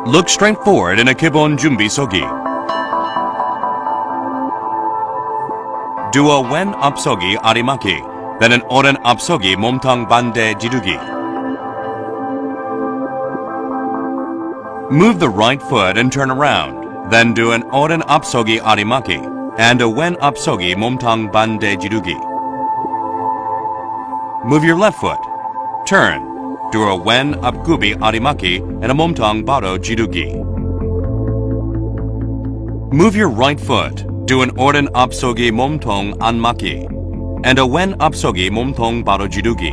Look straight forward in a 기본 준비 서기. Do a 왼 앞서기 아리막기, then an 오른 앞서기 몸통 반대 지르기. Move the right foot and turn around, then do an 오른 앞서기 아리막기 and a 왼 앞서기 몸통 반대 지르기. Move your left foot. Turn. Do a 왼 앞굽이 아리막기 and a 몸통 바로 지르기. Move your right foot. Do an 오른 앞서기 몸통 안맞기 and a 왼 앞서기 몸통 바로 지르기.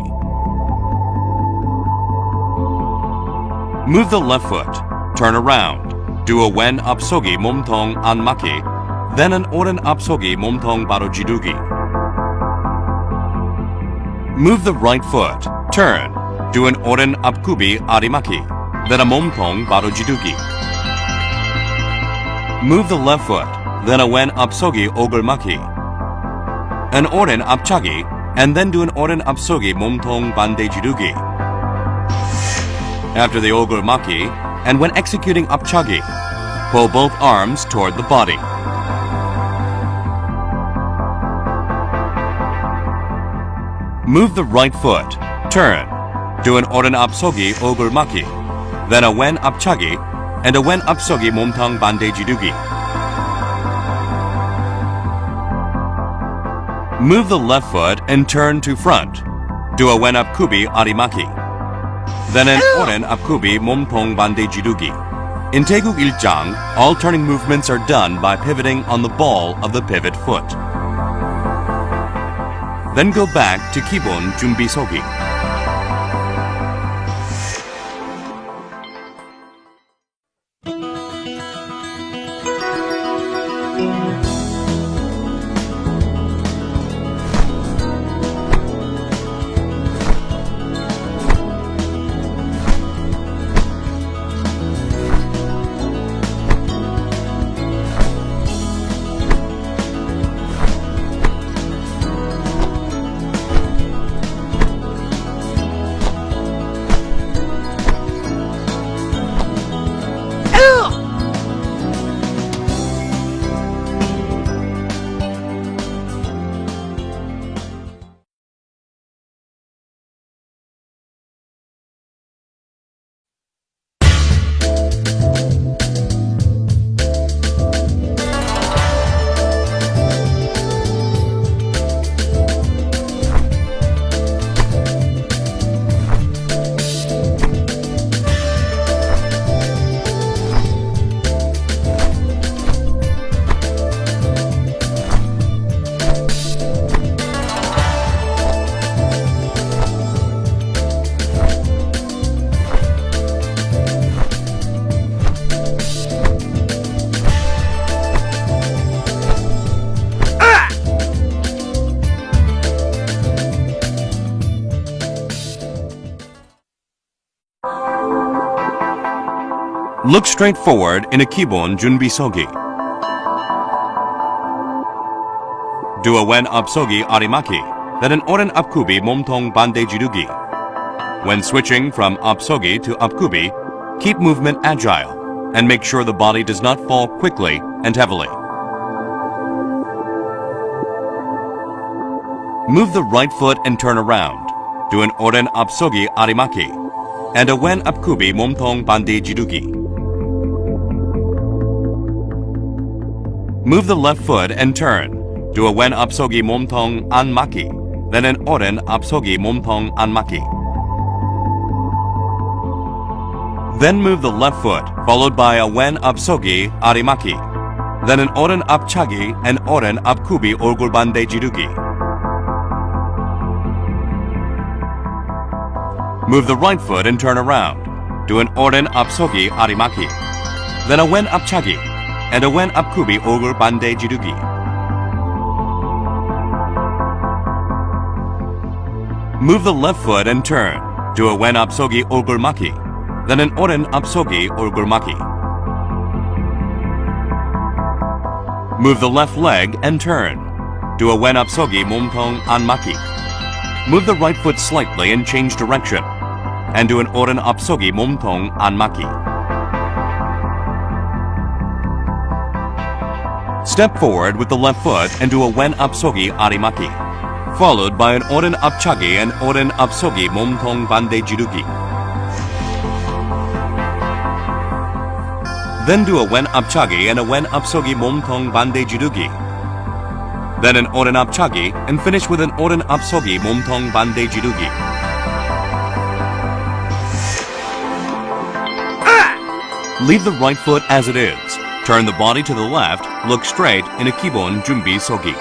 Move the left foot. Turn around. Do a 왼 앞서기 몸통 안맞기, then an 오른 앞서기 몸통 바로 지르기. Move the right foot. Turn. Do an 오른 앞굽이 아리막기, then a 몸통 바로 지르기. Move the left foot. Then a 왼 앞서기 오글막기, an 오른 앞차기, and then do an 오른 앞서기 몸통 반대 지르기. After the 오글막기, and when executing 앞차기, pull both arms toward the body. Move the right foot. Turn. Do an 오른 앞서기 오글막기, then a 왼 앞차기, and a 왼 앞서기 몸통 반대 지르기. Move the left foot and turn to front. Do a 왼 앞굽이 아리막기, then an 오른 앞굽이 몸통 반대 지르기. In 태국 1장, all turning movements are done by pivoting on the ball of the pivot foot. Then go back to 기본 준비 서기. Look straight forward in a 기본 준비 서기. Do a 왼 앞서기 아리막기, then an 오른 앞굽이 몸통 반대 지르기. When switching from 앞서기 to 앞굽이, keep movement agile and make sure the body does not fall quickly and heavily. Move the right foot and turn around. Do an 오른 앞서기 아리막기 and a 왼 앞굽이 몸통 반대 지르기. Move the left foot and turn. Do a 왼 앞서기 몸통 안맞기, then an 오른 앞서기 몸통 안맞기. Then move the left foot, followed by a 왼 앞서기 아리막기, then an 오른 앞차기 and 오른 앞굽이 얼굴 반대 지르기. Move the right foot and turn around. Do an 오른 앞서기 아리막기, then a 왼 앞차기 and a 왼 앞굽이 얼굴 반대 지르기. Move the left foot and turn. Do a 왼 앞서기 얼굴 막기, then an 오른 앞서기 얼굴 막기. Move the left leg and turn. Do a 왼 앞서기 몸통 안맞기. Move the right foot slightly and change direction. And do an 오른 앞서기 몸통 안맞기. Step forward with the left foot and do a wen apsogi arimaki, followed by an oren apchagi and oren apsogi 몸통 반대 지르기. Then do a wen apchagi and a wen apsogi 몸통 반대 지르기. Then an oren apchagi and finish with an oren apsogi 몸통 반대 지르기. Leave the right foot as it is. Turn the body to the left, look straight in a 기본 준비 서기.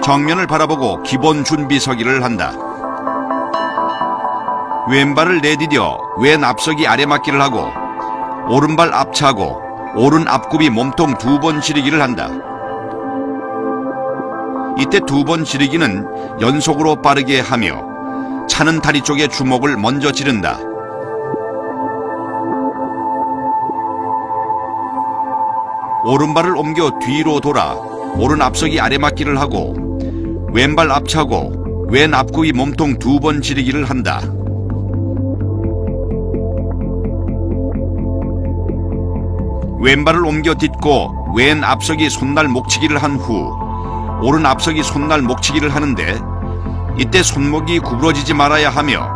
정면을 바라보고 기본 준비 서기를 한다. 왼발을 내디뎌 왼 앞서기 아래 맞기를 하고 오른발 앞차고 오른 앞굽이 몸통 2번 지르기를 한다. 이때 2번 지르기는 연속으로 빠르게 하며 차는 다리 쪽에 주먹을 먼저 지른다. 오른발을 옮겨 뒤로 돌아 오른 앞서기 아래 맞기를 하고 왼발 앞차고 왼 앞굽이 몸통 2번 지르기를 한다. 왼발을 옮겨 딛고 왼 앞서기 손날 목치기를 한 후 오른 앞서기 손날 목치기를 하는데 이때 손목이 구부러지지 말아야 하며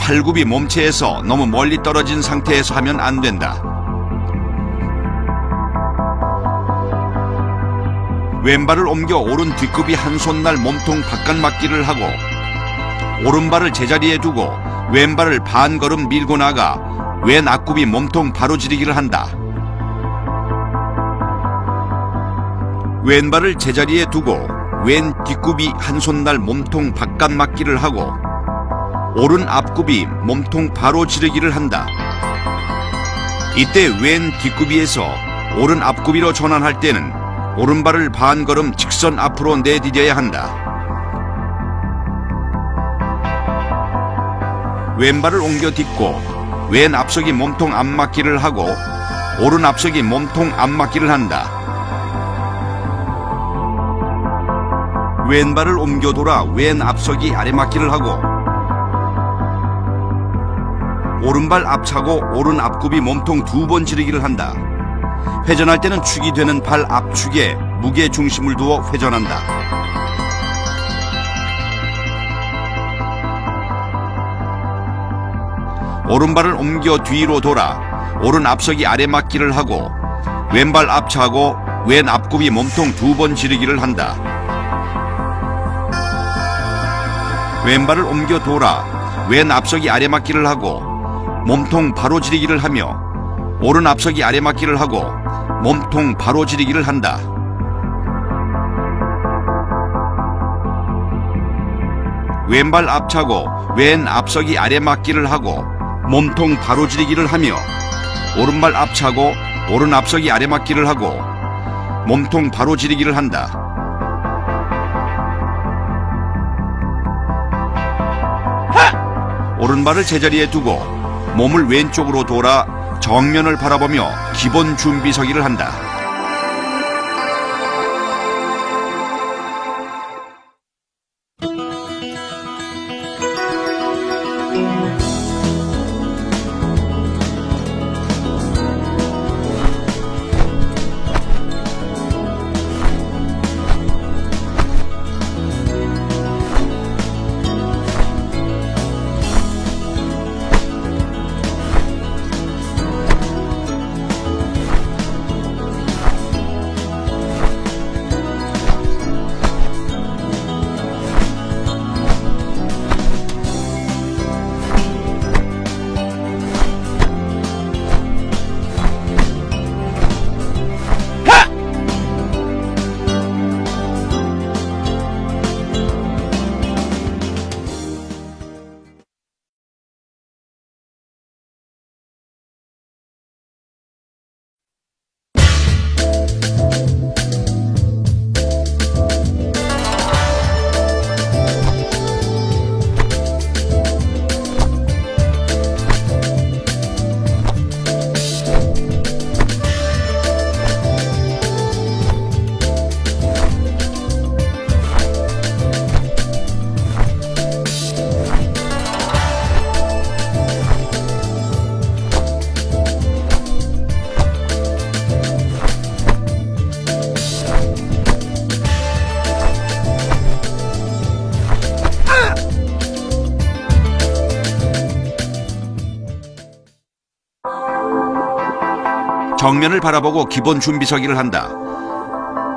팔굽이 몸체에서 너무 멀리 떨어진 상태에서 하면 안 된다. 왼발을 옮겨 오른 뒷굽이 한 손날 몸통 바깥 맞기를 하고 오른발을 제자리에 두고 왼발을 반 걸음 밀고 나가 왼 앞굽이 몸통 바로 지르기를 한다. 왼발을 제자리에 두고 왼 뒷굽이 한 손날 몸통 바깥 맞기를 하고 오른 앞굽이 몸통 바로 지르기를 한다. 이때 왼 뒷굽이에서 오른 앞굽이로 전환할 때는 오른발을 반 걸음 직선 앞으로 내디뎌야 한다. 왼발을 옮겨 딛고 왼 앞서기 몸통 앞 맞기를 하고 오른 앞서기 몸통 앞 맞기를 한다. 왼발을 옮겨 돌아 왼 앞서기 아래 맞기를 하고 오른발 앞차고 오른 앞굽이 몸통 2번 지르기를 한다. 회전할 때는 축이 되는 발 앞축에 무게 중심을 두어 회전한다. 오른발을 옮겨 뒤로 돌아 오른 앞서기 아래 맞기를 하고 왼발 앞차고 왼 앞굽이 몸통 2번 지르기를 한다. 왼발을 옮겨 돌아 왼 앞서기 아래 맞기를 하고 몸통 바로 지르기를 하며 오른 앞서기 아래 맞기를 하고 몸통 바로 지르기를 한다. 왼발 앞차고 왼 앞서기 아래 맞기를 하고 몸통 바로 지르기를 하며 오른발 앞차고 오른 앞서기 아래 맞기를 하고 몸통 바로 지르기를 한다. 오른발을 제자리에 두고 몸을 왼쪽으로 돌아 정면을 바라보며 기본 준비 서기를 한다. 정면을 바라보고 기본 준비 서기를 한다.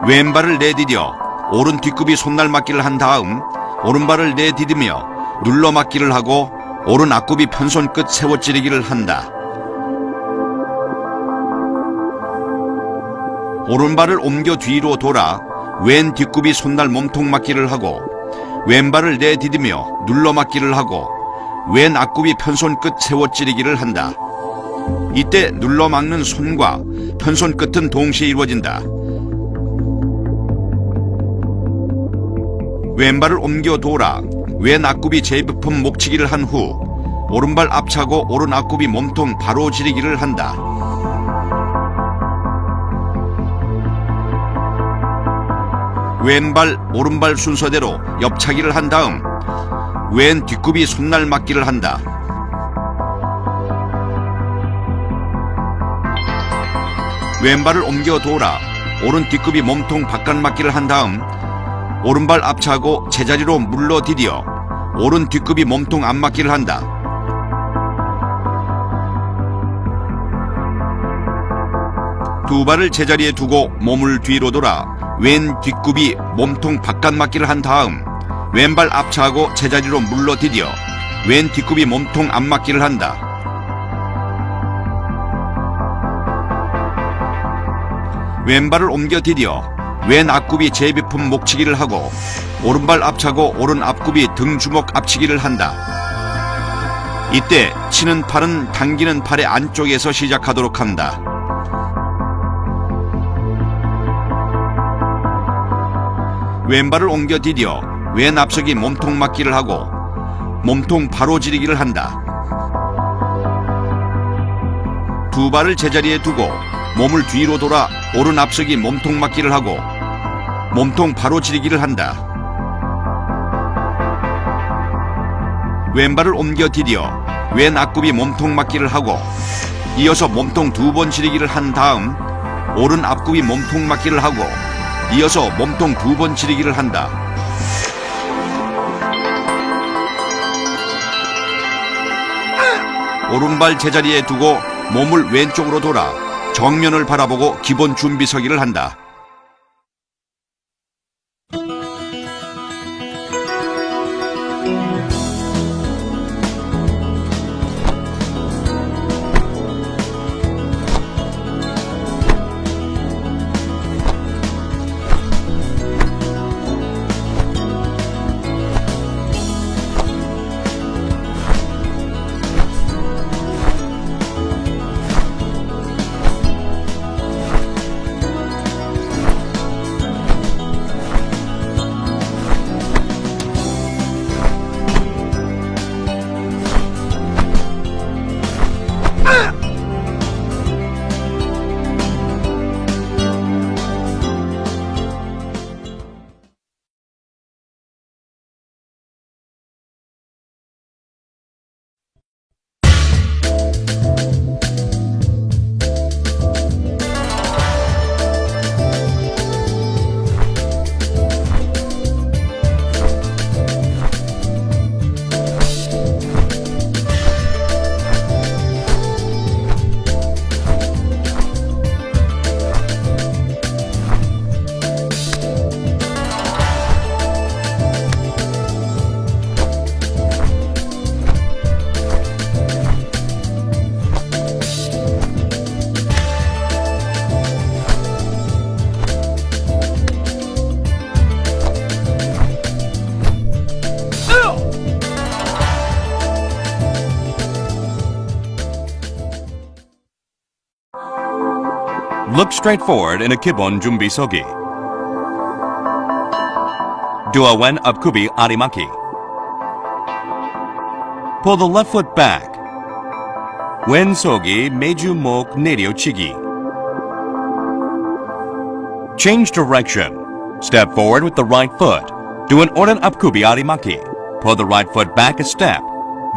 왼발을 내디뎌 오른 뒷굽이 손날 맞기를 한 다음 오른발을 내디디며 눌러 맞기를 하고 오른 앞굽이 편손 끝 세워 찌르기를 한다. 오른발을 옮겨 뒤로 돌아 왼 뒷굽이 손날 몸통 맞기를 하고 왼발을 내디디며 눌러 맞기를 하고 왼 앞굽이 편손 끝 세워 찌르기를 한다. 이때 눌러 막는 손과 편손 끝은 동시에 이루어진다. 왼발을 옮겨 돌아 왼 앞굽이 제비품 목치기를 한 후 오른발 앞차고 오른 앞굽이 몸통 바로 지르기를 한다. 왼발 오른발 순서대로 옆차기를 한 다음 왼 뒷굽이 손날 맞기를 한다. 왼발을 옮겨 돌아 오른 뒷굽이 몸통 바깥 맞기를 한 다음 오른발 앞차고 제자리로 물러 디디어 오른 뒷굽이 몸통 앞 맞기를 한다. 두 발을 제자리에 두고 몸을 뒤로 돌아 왼 뒷굽이 몸통 바깥 맞기를 한 다음 왼발 앞차고 제자리로 물러 디디어 왼 뒷굽이 몸통 앞 맞기를 한다. 왼발을 옮겨 디디어 왼 앞굽이 제비품 목치기를 하고 오른발 앞차고 오른 앞굽이 등주먹 앞치기를 한다. 이때 치는 팔은 당기는 팔의 안쪽에서 시작하도록 한다. 왼발을 옮겨 디디어 왼 앞서기 몸통 맞기를 하고 몸통 바로 지르기를 한다. 두 발을 제자리에 두고 몸을 뒤로 돌아 오른 앞서기 몸통 맞기를 하고 몸통 바로 지르기를 한다. 왼발을 옮겨 디디어 왼 앞굽이 몸통 맞기를 하고 이어서 몸통 두 번 지르기를 한 다음 오른 앞굽이 몸통 맞기를 하고 이어서 몸통 두 번 지르기를 한다. 오른발 제자리에 두고 몸을 왼쪽으로 돌아 정면을 바라보고 기본 준비 서기를 한다. Look straight forward in a 기본 준비 서기. Do a wen 앞굽이 아리마키. Pull the left foot back. 왼손이 매주목 내려치기. Change direction. Step forward with the right foot. Do an 오른 앞굽이 아리마키. Pull the right foot back a step.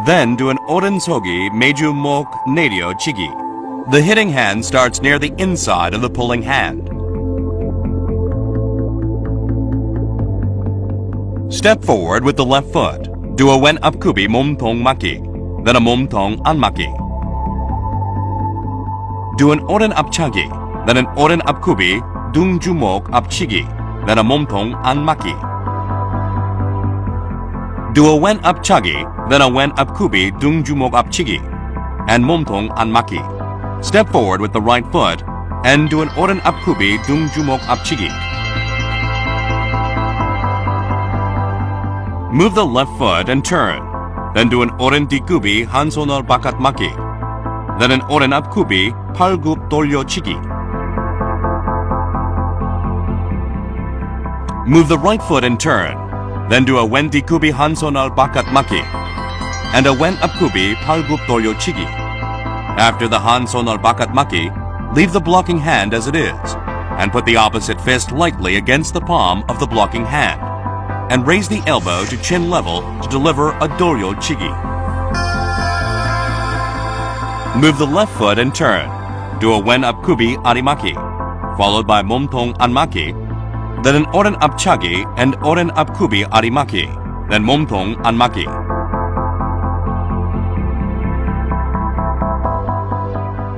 Then do an 오른손이 매주목 내려치기. The hitting hand starts near the inside of the pulling hand. Step forward with the left foot. Do a wen 앞굽이 몸통 맞기. Then a 몸통 안 맞기. Do an 오른 앞차기. Then an 오른 앞굽이 둥주목 앞치기. Then a 몸통 안 맞기. Do a wen 앞차기. Then a wen 앞굽이 둥주목 앞치기. And 몸통 안 맞기. Step forward with the right foot and do an 오른 앞굽이 둥주목 앞치기. Move the left foot and turn. Then do an 오른 뒷굽이 한 손을 바깥 맞기. Then an 오른 앞굽이 팔굽 돌려치기. Move the right foot and turn. Then do a wen 뒷굽이 한 손을 바깥 맞기. And a wen 앞굽이 팔굽 돌려치기. After the 한 손을 바깥 맞기, leave the blocking hand as it is, and put the opposite fist lightly against the palm of the blocking hand, and raise the elbow to chin level to deliver a 돌려치기. Move the left foot and turn. Do a wen 앞굽이 아리마키, followed by 몸통 안맞기, then an 오른 앞차기 and 오른 앞굽이 아리마키, then 몸통 안맞기.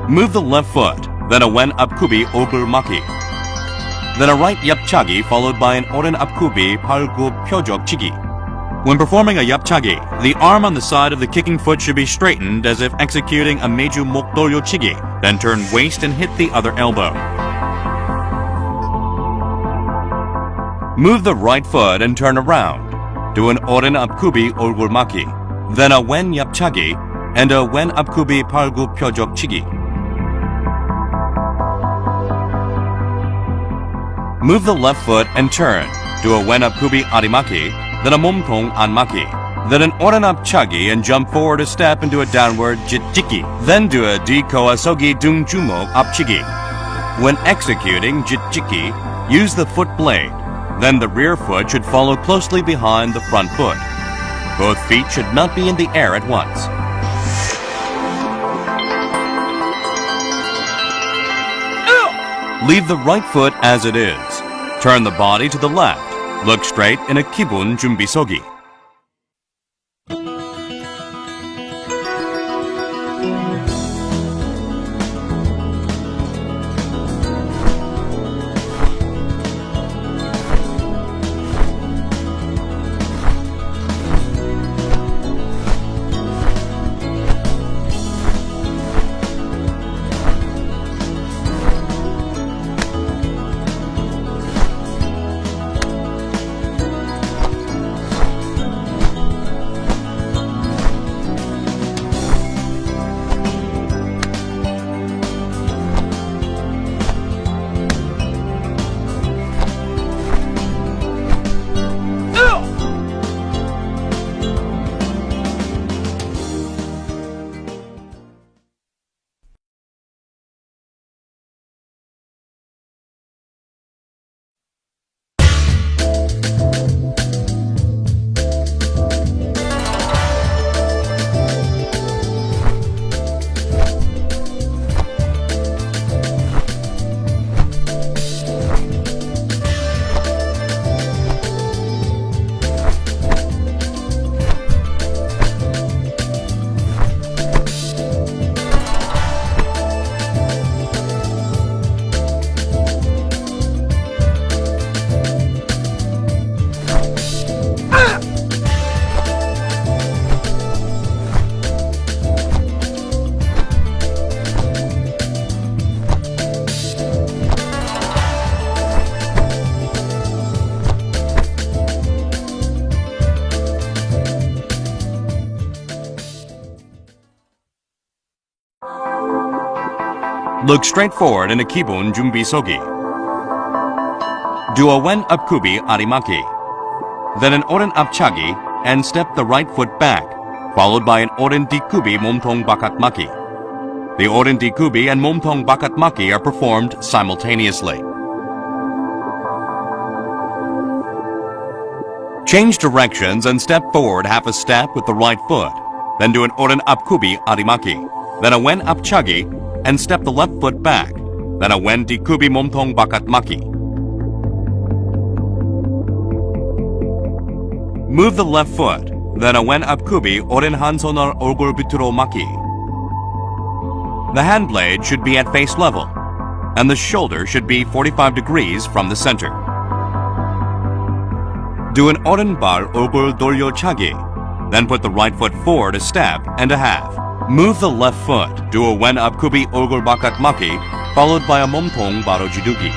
Move the left foot, then a wen 앞굽이 오글맞기, then a right yapchagi followed by an 오른 앞굽이 팔굽 표적치기. When performing a yapchagi, the arm on the side of the kicking foot should be straightened as if executing a 매주목 돌려치기, then turn waist and hit the other elbow. Move the right foot and turn around. Do an 오른 앞굽이 얼굴맞기, then a wen yapchagi and a wen 앞굽이 팔굽 표적치기. Move the left foot and turn. Do a wen 앞굽이 아리마키, then a 몸통 안맞기, then an 오른 앞차기 and jump forward a step into a downward jitjiki. Then do a 디코아서기 둥주목 앞치기. When executing jitjiki, use the foot blade. Then the rear foot should follow closely behind the front foot. Both feet should not be in the air at once. Leave the right foot as it is. Turn the body to the left. Look straight in a 기본 준비 서기. Look straight forward in a 기본 준비 서기. Do a wen apkubi arimaki. Then an oren apchagi and step the right foot back, followed by an oren dikubi 몸통 bakatmaki. The oren dikubi and 몸통 bakatmaki are performed simultaneously. Change directions and step forward half a step with the right foot. Then do an oren apkubi arimaki. Then a wen apchagi and step the left foot back. Then a wen dikubi 몸통 bakatmaki. Move the left foot. Then a wen apkubi oren hansonar 얼굴 밑으로 maki. The hand blade should be at face level, and the shoulder should be 45 degrees from the center. Do an 오른발 얼굴 돌려차기. Then put the right foot forward a step and a half. Move the left foot. Do a wen apkubi 얼굴 바깥막기, followed by a 몸통 바로 지르기.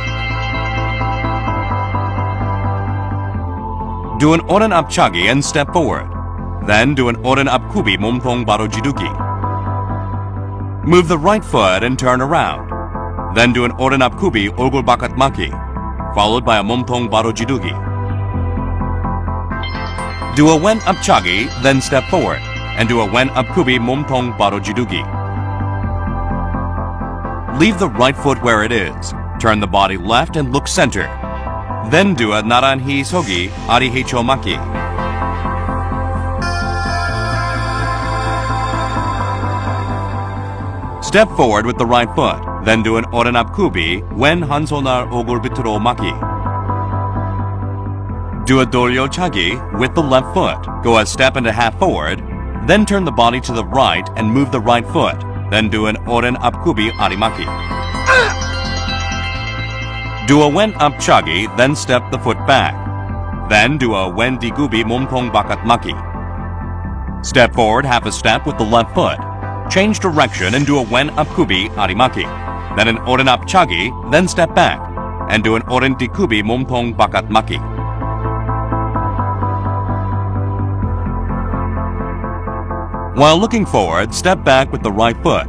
Do an 오른 앞차기 and step forward. Then do an 오른 앞kubi 몸통 바로 지르기. Move the right foot and turn around. Then do an 오른 앞kubi 얼굴 바깥막기, followed by a 몸통 바로 지르기. Do a wen apchagi, then step forward, and do a wen apkubi 몸통 바로 지르기. Leave the right foot where it is. Turn the body left and look center. Then do a naranhi sogi arihecho maki. Step forward with the right foot. Then do an oren apkubi wen hansonar 얼굴 밑으로 maki. Do a 돌려차기 with the left foot. Go a step and a half forward. Then turn the body to the right and move the right foot. Then do an oren apkubi arimaki. Do a wen apchagi, then step the foot back. Then do a wen digubi 몸통 bakatmaki. Step forward half a step with the left foot. Change direction and do a wen apkubi arimaki. Then an oren apchagi, then step back. And do an oren digubi 몸통 bakatmaki. While looking forward, step back with the right foot.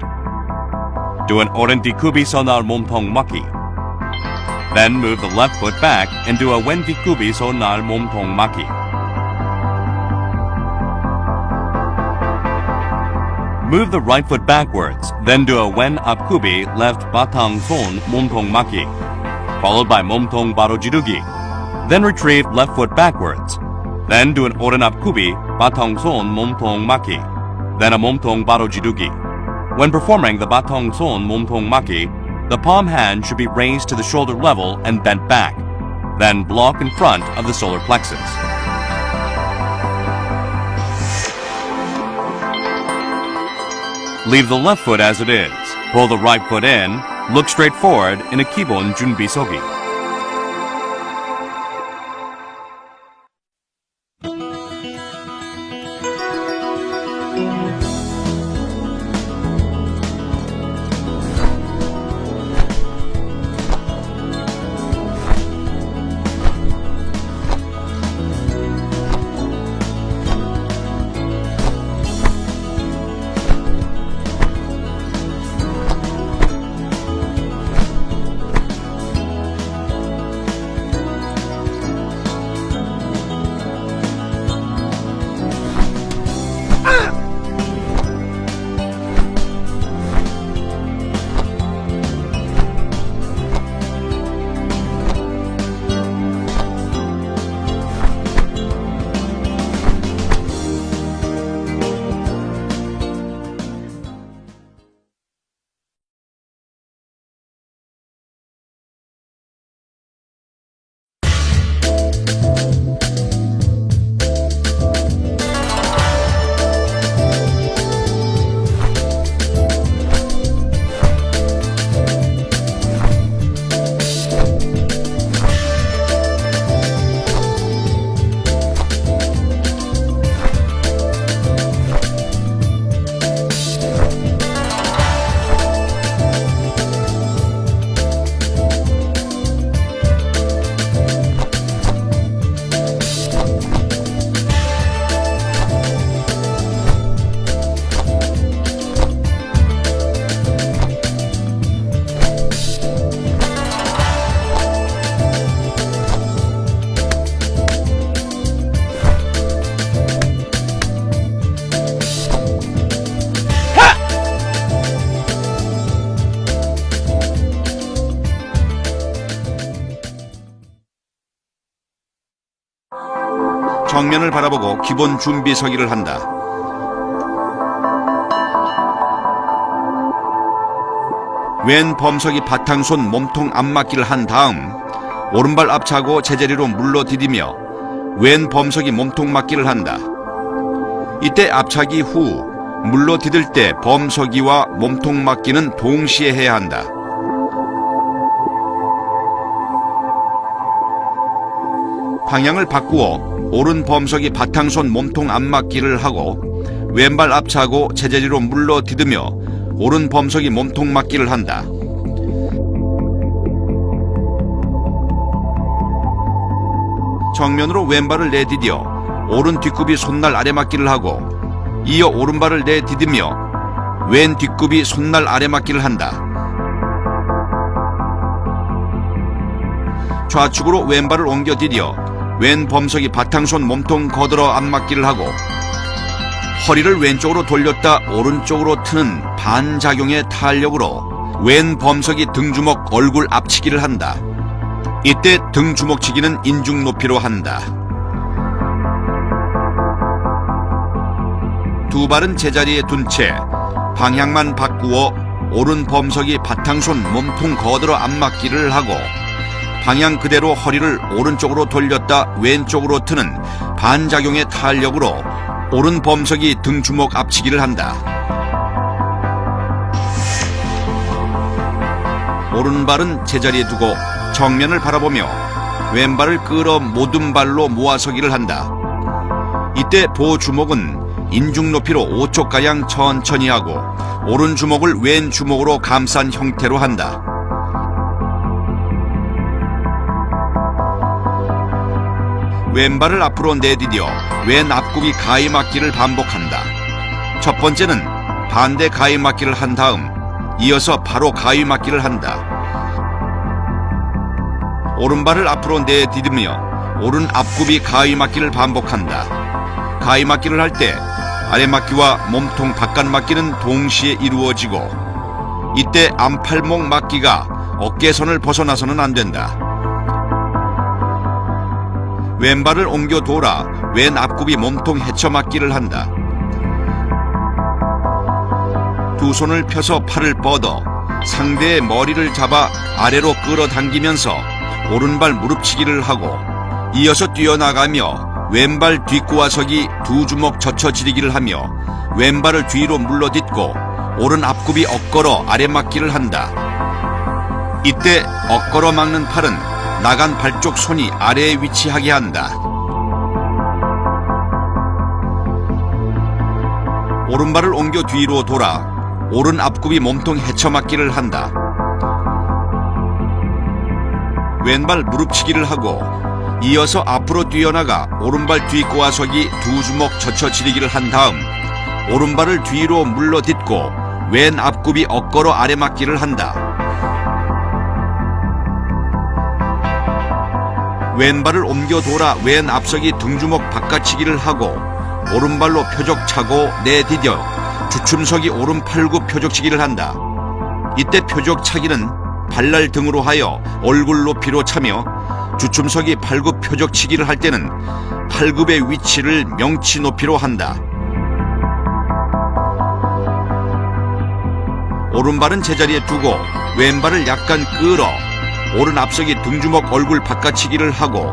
Do an oren dikubi sonar 몸통 maki. Then move the left foot back and do a wen dikubi sonar 몸통 maki. Move the right foot backwards, then do a wen apkubi left batang 손 몸통 maki, followed by 몸통 바로 지르기. Then retrieve left foot backwards. Then do an oren apkubi batang 손 몸통 maki. Then a 몸통 바로 지르기. When performing the batang 손 몸통 maki, the palm hand should be raised to the shoulder level and bent back. Then block in front of the solar plexus. Leave the left foot as it is. Pull the right foot in. Look straight forward in a 기본 준비 서기. 정면을 바라보고 기본 준비 서기를 한다. 왼 범석이 바탕손 몸통 앞맞기를 한 다음 오른발 앞차고 제자리로 물러 디디며 왼 범석이 몸통 맞기를 한다. 이때 앞차기 후 물러 디딜 때 범석이와 몸통 맞기는 동시에 해야 한다. 방향을 바꾸어 오른 범석이 바탕손 몸통 앞맞기를 하고 왼발 앞차고 제자리로 물러 디디며 오른 범석이 몸통 맞기를 한다. 정면으로 왼발을 내디뎌 오른 뒷굽이 손날 아래 맞기를 하고 이어 오른발을 내디디며 왼 뒷굽이 손날 아래 맞기를 한다. 좌측으로 왼발을 옮겨 디뎌 왼 범석이 바탕손 몸통 거들어 앞맞기를 하고 허리를 왼쪽으로 돌렸다 오른쪽으로 트는 반작용의 탄력으로 왼 범석이 등주먹 얼굴 앞치기를 한다. 이때 등주먹치기는 인중 높이로 한다. 두 발은 제자리에 둔 채 방향만 바꾸어 오른 범석이 바탕손 몸통 거들어 앞맞기를 하고 방향 그대로 허리를 오른쪽으로 돌렸다 왼쪽으로 트는 반작용의 탄력으로 오른 범석이 등주먹 앞치기를 한다. 오른발은 제자리에 두고 정면을 바라보며 왼발을 끌어 모든 발로 모아서기를 한다. 이때 보주먹은 인중 높이로 5초가량 천천히 하고 오른 주먹을 왼 주먹으로 감싼 형태로 한다. 왼발을 앞으로 내디뎌 왼 앞굽이 가위맞기를 반복한다. 첫 번째는 반대 가위맞기를 한 다음 이어서 바로 가위맞기를 한다. 오른발을 앞으로 내디디며 오른 앞굽이 가위맞기를 반복한다. 가위맞기를 할 때 아래맞기와 몸통 바깥맞기는 동시에 이루어지고 이때 안팔목 맞기가 어깨선을 벗어나서는 안 된다. 왼발을 옮겨 돌아 왼 앞굽이 몸통 헤쳐맞기를 한다. 두 손을 펴서 팔을 뻗어 상대의 머리를 잡아 아래로 끌어당기면서 오른발 무릎치기를 하고 이어서 뛰어나가며 왼발 뒷구와서기 두 주먹 젖혀지리기를 하며 왼발을 뒤로 물러딛고 오른 앞굽이 엇걸어 아래맞기를 한다. 이때 엇걸어 막는 팔은 나간 발 쪽 손이 아래에 위치하게 한다. 오른발을 옮겨 뒤로 돌아 오른 앞굽이 몸통 헤쳐맞기를 한다. 왼발 무릎치기를 하고 이어서 앞으로 뛰어나가 오른발 뒷꼬아서기 두 주먹 젖혀지리기를 한 다음 오른발을 뒤로 물러딛고 왼 앞굽이 엇걸어 아래맞기를 한다. 왼발을 옮겨 돌아 왼 앞서기 등주먹 바깥치기를 하고 오른발로 표적 차고 내디뎌 주춤서기 오른 팔굽 표적치기를 한다. 이때 표적 차기는 발날 등으로 하여 얼굴 높이로 차며 주춤서기 팔굽 표적치기를 할 때는 팔굽의 위치를 명치 높이로 한다. 오른발은 제자리에 두고 왼발을 약간 끌어 오른 앞서기 등주먹 얼굴 바깥치기를 하고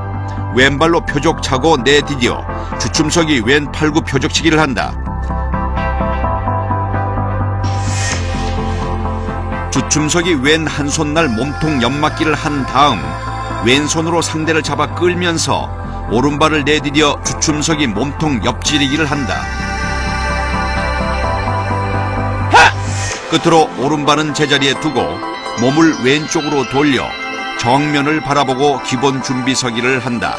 왼발로 표적 차고 내디뎌 주춤서기 왼 팔굽 표적치기를 한다. 주춤서기 왼 한 손날 몸통 옆맞기를 한 다음 왼손으로 상대를 잡아 끌면서 오른발을 내디뎌 주춤서기 몸통 옆지리기를 한다. 끝으로 오른발은 제자리에 두고 몸을 왼쪽으로 돌려 정면을 바라보고 기본 준비 서기를 한다.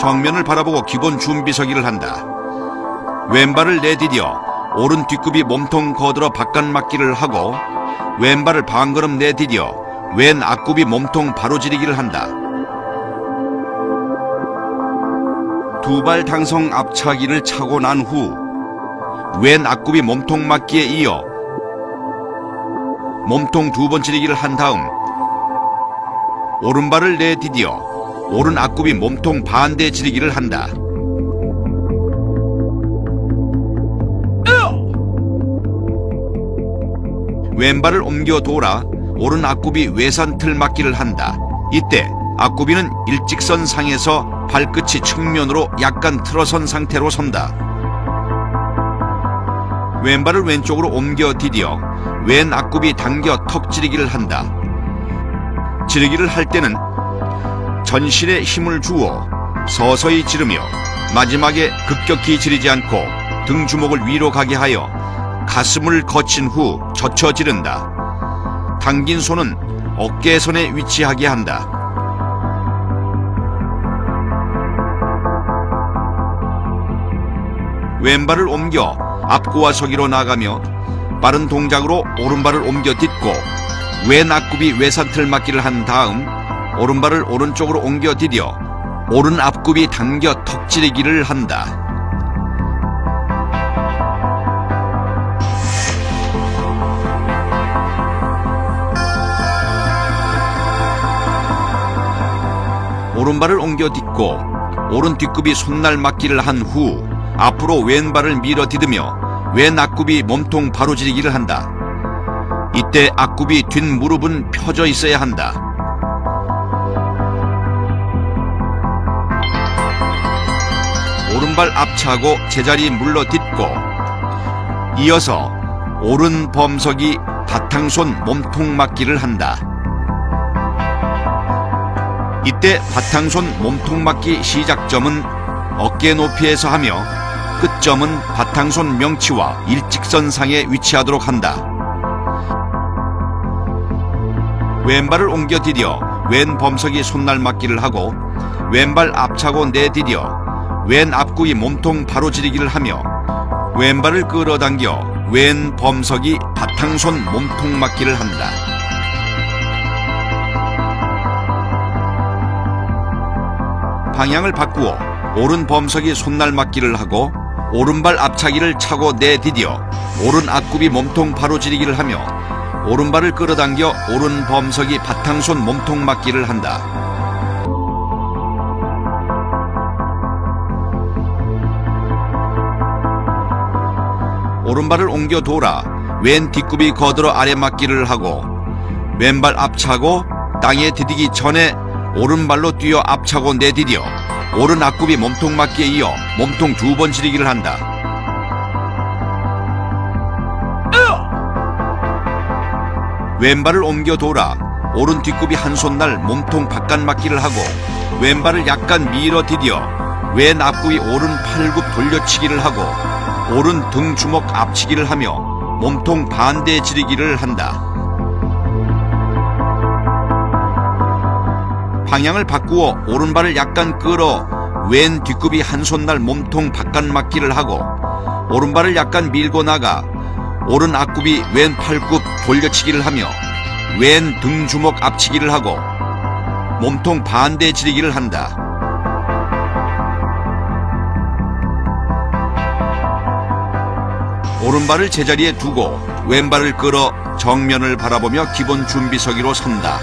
정면을 바라보고 기본 준비서기를 한다. 왼발을 내디뎌 오른 뒷굽이 몸통 거들어 바깥맞기를 하고 왼발을 반걸음 내디뎌 왼 앞굽이 몸통 바로지르기를 한다. 두 발 당성 앞차기를 차고 난 후 왼 앞굽이 몸통 맞기에 이어 몸통 두 번 지르기를 한 다음 오른발을 내디뎌 오른 앞굽이 몸통 반대 지르기를 한다. 왼발을 옮겨 돌아 오른 앞굽이 외산틀 맞기를 한다. 이때 앞굽이는 일직선 상에서 발끝이 측면으로 약간 틀어선 상태로 선다. 왼발을 왼쪽으로 옮겨 디뎌 왼 앞굽이 당겨 턱 지르기를 한다. 지르기를 할 때는 전신에 힘을 주어 서서히 지르며 마지막에 급격히 지르지 않고 등 주먹을 위로 가게 하여 가슴을 거친 후 젖혀 지른다. 당긴 손은 어깨선에 위치하게 한다. 왼발을 옮겨 앞구와 서기로 나가며 빠른 동작으로 오른발을 옮겨 딛고 왼 앞굽이 외산틀 맞기를 한 다음 오른발을 오른쪽으로 옮겨 디뎌 오른 앞굽이 당겨 턱 지르기를 한다. 오른발을 옮겨 딛고 오른 뒷굽이 손날 맞기를 한 후 앞으로 왼발을 밀어 디디며 왼 앞굽이 몸통 바로 지르기를 한다. 이때 앞굽이 뒷무릎은 펴져 있어야 한다. 오른발 앞차고 제자리 물러 딛고 이어서 오른 범석이 바탕손 몸통 맞기를 한다. 이때 바탕손 몸통 맞기 시작점은 어깨 높이에서 하며 끝점은 바탕손 명치와 일직선상에 위치하도록 한다. 왼발을 옮겨 디뎌 왼 범석이 손날 맞기를 하고 왼발 앞차고 내디뎌 왼 앞구이 몸통 바로 지르기를 하며 왼발을 끌어당겨 왼 범석이 바탕손 몸통 맞기를 한다. 방향을 바꾸어 오른 범석이 손날 맞기를 하고 오른발 앞차기를 차고 내디뎌 오른 앞굽이 몸통 바로 지르기를 하며 오른발을 끌어당겨 오른 범석이 바탕손 몸통 맞기를 한다. 오른발을 옮겨 돌아 왼 뒷굽이 거들어 아래 맞기를 하고 왼발 앞차고 땅에 디디기 전에 오른발로 뛰어 앞차고 내디뎌 오른 앞굽이 몸통 맞기에 이어 몸통 두 번 지르기를 한다. 왼발을 옮겨 돌아 오른 뒷굽이 한 손날 몸통 바깥 맞기를 하고 왼발을 약간 밀어 디뎌 왼 앞굽이 오른 팔굽 돌려치기를 하고 오른 등 주먹 앞치기를 하며 몸통 반대 지르기를 한다. 방향을 바꾸어 오른발을 약간 끌어 왼 뒷굽이 한 손날 몸통 바깥 맞기를 하고 오른발을 약간 밀고 나가 오른 앞굽이 왼 팔굽 돌려치기를 하며 왼 등 주먹 앞치기를 하고 몸통 반대 지르기를 한다. 오른발을 제자리에 두고 왼발을 끌어 정면을 바라보며 기본 준비서기로 선다.